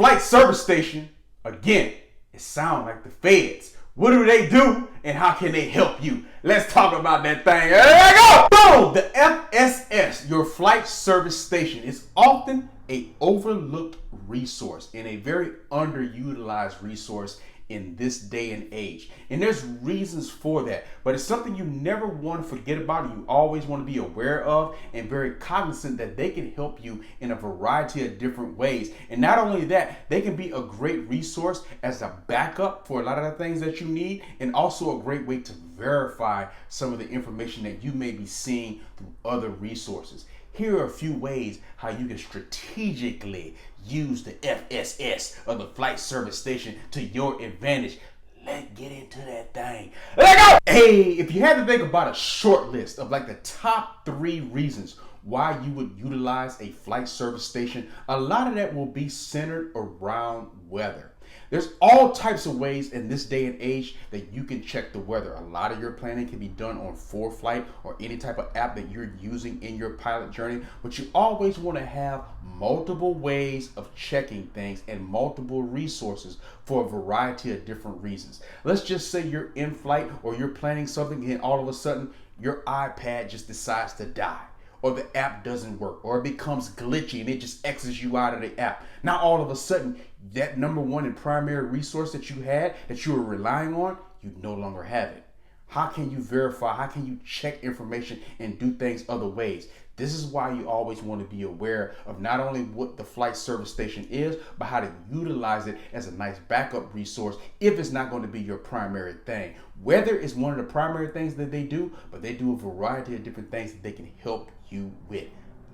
flight service station, again, it sounds like the feds. What do they do and how can they help you? Let's talk about that thing. There we go. Boom! The FSS, your flight service station, is often an overlooked resource and a very underutilized resource in this day and age. And there's reasons for that, but it's something you never want to forget about and you always want to be aware of and very cognizant that they can help you in a variety of different ways. And not only that, they can be a great resource as a backup for a lot of the things that you need, and also a great way to verify some of the information that you may be seeing through other resources. Here are a few ways how you can strategically use the FSS, or the flight service station, to your advantage. Let's get into that thing. Let's go! Hey, if you had to think about a short list of like the top 3 reasons why you would utilize a flight service station, a lot of that will be centered around weather. There's all types of ways in this day and age that you can check the weather. A lot of your planning can be done on ForeFlight or any type of app that you're using in your pilot journey, but you always want to have multiple ways of checking things and multiple resources for a variety of different reasons. Let's just say you're in flight or you're planning something and all of a sudden your iPad just decides to die, or the app doesn't work, or it becomes glitchy and it just exits you out of the app. Now all of a sudden, that number one and primary resource that you had, that you were relying on, you no longer have it. How can you verify? How can you check information and do things other ways? This is why you always want to be aware of not only what the flight service station is, but how to utilize it as a nice backup resource if it's not going to be your primary thing. Weather is one of the primary things that they do, but they do a variety of different things that they can help you with.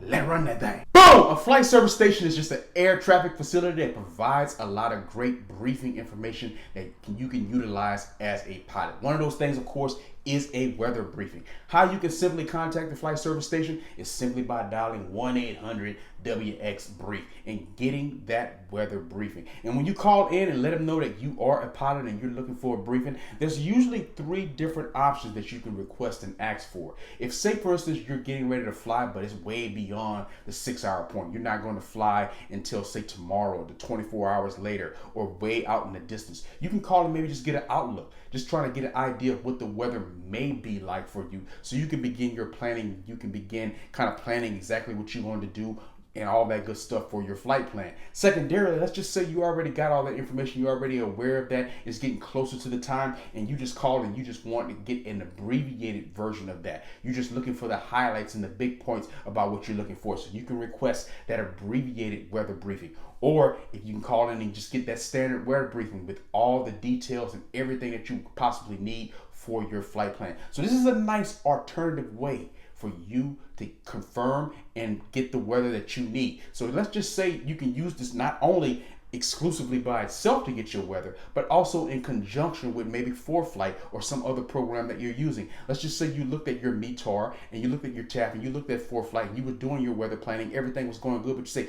Let's run that thing. Boom! A flight service station is just an air traffic facility that provides a lot of great briefing information that you can utilize as a pilot. One of those things, of course, is a weather briefing. How you can simply contact the flight service station is simply by dialing 1-800-WX-BRIEF and getting that weather briefing. And when you call in and let them know that you are a pilot and you're looking for a briefing, there's usually 3 different options that you can request and ask for. If, say for instance, you're getting ready to fly, but it's way beyond the 6-hour point, you're not going to fly until, say, tomorrow, the 24 hours later, or way out in the distance, you can call and maybe just get an outlook, just trying to get an idea of what the weather may be like for you, so you can begin your planning. You can begin kind of planning exactly what you want to do and all that good stuff for your flight plan. Secondarily, let's just say you already got all that information, you're already aware of that, it's getting closer to the time, and you just called and you just want to get an abbreviated version of that. You're just looking for the highlights and the big points about what you're looking for, so you can request that abbreviated weather briefing. Or if you can call in and just get that standard weather briefing with all the details and everything that you possibly need for your flight plan. So this is a nice alternative way for you to confirm and get the weather that you need. So let's just say you can use this not only exclusively by itself to get your weather, but also in conjunction with maybe ForeFlight or some other program that you're using. Let's just say you looked at your METAR and you looked at your TAF and you looked at ForeFlight and you were doing your weather planning, everything was going good, but you say,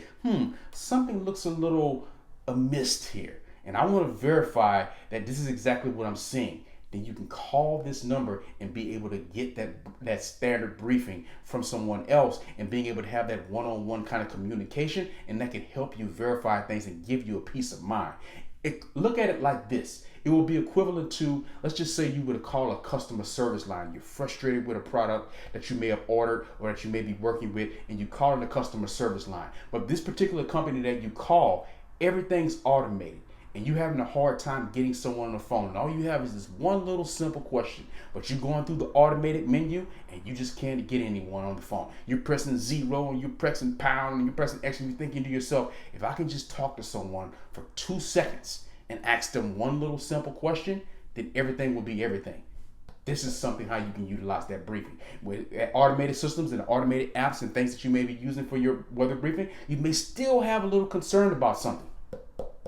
something looks a little amiss here, and I want to verify that this is exactly what I'm seeing. Then you can call this number and be able to get that standard briefing from someone else, and being able to have that one-on-one kind of communication, and that can help you verify things and give you a peace of mind. Look at it like this. It will be equivalent to, let's just say you were to call a customer service line. You're frustrated with a product that you may have ordered or that you may be working with, and you call the customer service line. But this particular company that you call, everything's automated, and you're having a hard time getting someone on the phone, and all you have is this one little simple question, but you're going through the automated menu and you just can't get anyone on the phone. You're pressing 0 and you're pressing pound and you're pressing X, and you're thinking to yourself, if I can just talk to someone for 2 seconds and ask them one little simple question, then everything will be everything. This is something how you can utilize that briefing. With automated systems and automated apps and things that you may be using for your weather briefing, you may still have a little concern about something.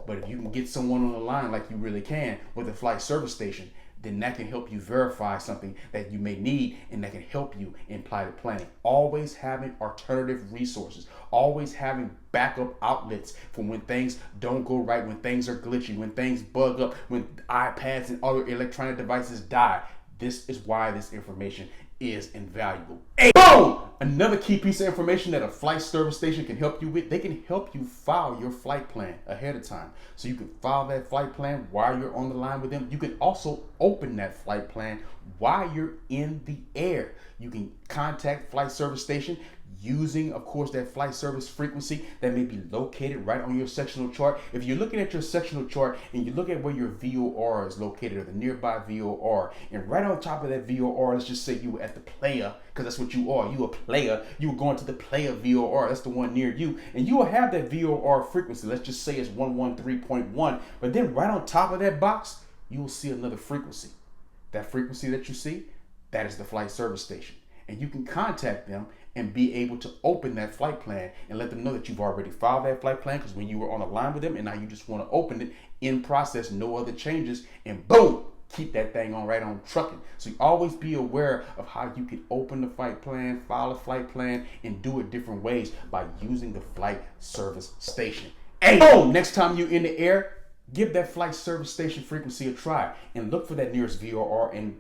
But if you can get someone on the line like you really can with a flight service station, then that can help you verify something that you may need, and that can help you in pilot planning. Always having alternative resources, always having backup outlets for when things don't go right, when things are glitchy, when things bug up, when iPads and other electronic devices die. This is why this information is invaluable. Hey, boom! Another key piece of information that a flight service station can help you with, they can help you file your flight plan ahead of time. So you can file that flight plan while you're on the line with them. You can also open that flight plan while you're in the air. You can contact flight service station using, of course, that flight service frequency that may be located right on your sectional chart. If you're looking at your sectional chart and you look at where your VOR is located, or the nearby VOR, and right on top of that VOR, let's just say you were at the player, because that's what you are. You a player. You were going to the player VOR. That's the one near you, and you will have that VOR frequency. Let's just say it's 113.1, but then right on top of that box, you will see another frequency. That frequency that you see, that is the flight service station, and you can contact them and be able to open that flight plan and let them know that you've already filed that flight plan, because when you were on the line with them and now you just want to open it in process, no other changes, and boom, keep that thing on right on trucking. So you always be aware of how you can open the flight plan, file a flight plan, and do it different ways by using the flight service station. Hey, boom, next time you're in the air, give that flight service station frequency a try and look for that nearest VOR and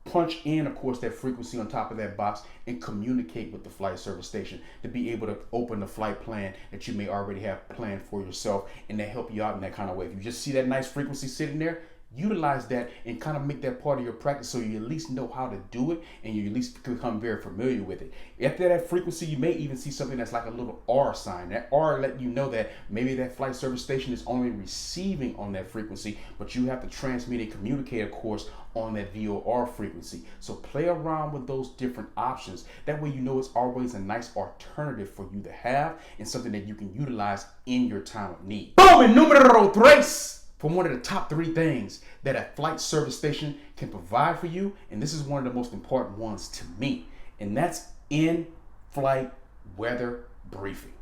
punch in, of course, that frequency on top of that box and communicate with the flight service station to be able to open the flight plan that you may already have planned for yourself, and they help you out in that kind of way. If you just see that nice frequency sitting there, utilize that and kind of make that part of your practice so you at least know how to do it and you at least become very familiar with it. After that frequency, you may even see something that's like a little R sign. That R let you know that maybe that flight service station is only receiving on that frequency, but you have to transmit and communicate, of course, on that VOR frequency. So play around with those different options. That way you know it's always a nice alternative for you to have and something that you can utilize in your time of need. Boom! And numero tres! From one of the top 3 things that a flight service station can provide for you, and this is one of the most important ones to me, and that's in-flight weather briefing.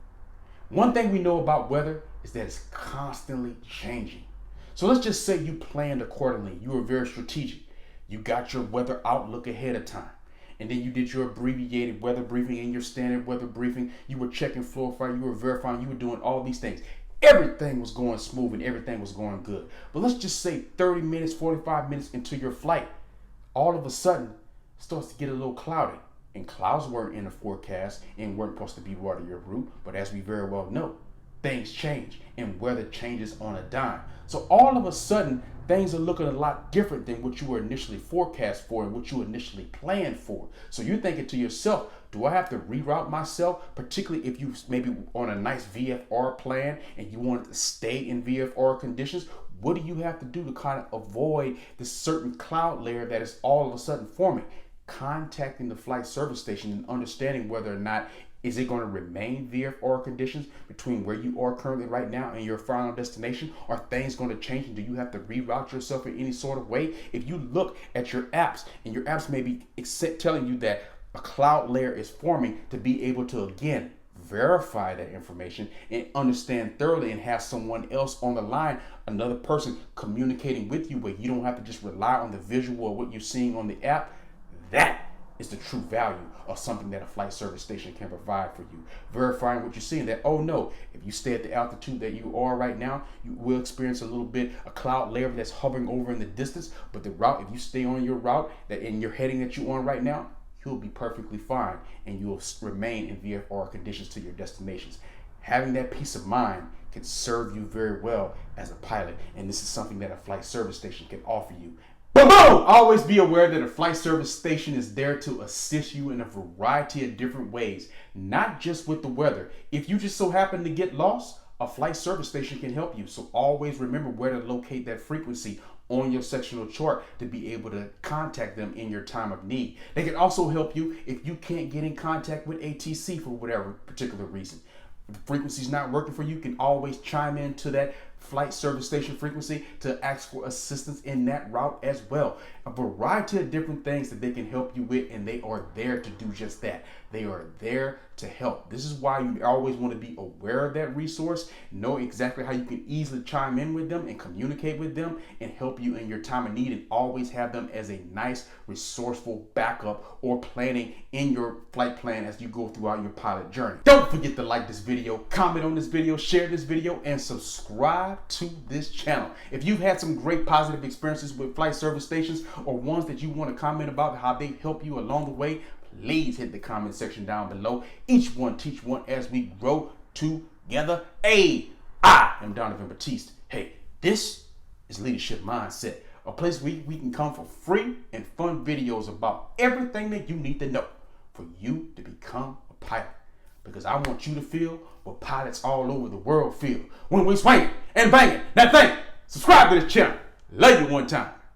One thing we know about weather is that it's constantly changing. So let's just say you planned accordingly. You were very strategic. You got your weather outlook ahead of time. And then you did your abbreviated weather briefing and your standard weather briefing. You were checking floor fire. You were verifying. You were doing all these things. Everything was going smooth and everything was going good. But let's just say 30 minutes, 45 minutes into your flight, all of a sudden it starts to get a little cloudy. And clouds weren't in the forecast and weren't supposed to be part of your route. But as we very well know, things change and weather changes on a dime. So all of a sudden, things are looking a lot different than what you were initially forecast for and what you initially planned for. So you're thinking to yourself, do I have to reroute myself? Particularly if you maybe on a nice VFR plan and you want to stay in VFR conditions, what do you have to do to kind of avoid this certain cloud layer that is all of a sudden forming? Contacting the flight service station and understanding whether or not is it going to remain VFR conditions between where you are currently right now and your final destination? Are things going to change, and do you have to reroute yourself in any sort of way? If you look at your apps and your apps may be telling you that a cloud layer is forming, to be able to again verify that information and understand thoroughly and have someone else on the line, another person communicating with you where you don't have to just rely on the visual of what you're seeing on the app. That is the true value of something that a flight service station can provide for you. Verifying what you're seeing, that, oh no, if you stay at the altitude that you are right now, you will experience a little bit, a cloud layer that's hovering over in the distance, but the route, if you stay on your route that in your heading that you're on right now, you'll be perfectly fine and you'll remain in VFR conditions to your destinations. Having that peace of mind can serve you very well as a pilot, and this is something that a flight service station can offer you. Boom! Always be aware that a flight service station is there to assist you in a variety of different ways, not just with the weather. If you just so happen to get lost, a flight service station can help you. So always remember where to locate that frequency on your sectional chart to be able to contact them in your time of need. They can also help you if you can't get in contact with ATC for whatever particular reason. If the frequency's not working for you, you can always chime in to that flight service station frequency to ask for assistance in that route as well. A variety of different things that they can help you with, and they are there to do just that. They are there to help. This is why you always want to be aware of that resource, know exactly how you can easily chime in with them and communicate with them and help you in your time of need, and always have them as a nice, resourceful backup or planning in your flight plan as you go throughout your pilot journey. Don't forget to like this video, comment on this video, share this video, and subscribe to this channel. If you've had some great positive experiences with flight service stations or ones that you want to comment about how they help you along the way, please hit the comment section down below. Each one teach one as we grow together. Hey, I am Donovan Batiste. Hey, this is Leadership Mindset, a place where we can come for free and fun videos about everything that you need to know for you to become a pilot. Because I want you to feel what pilots all over the world feel when we swing and banging that thing. Subscribe to this channel. Love you one time.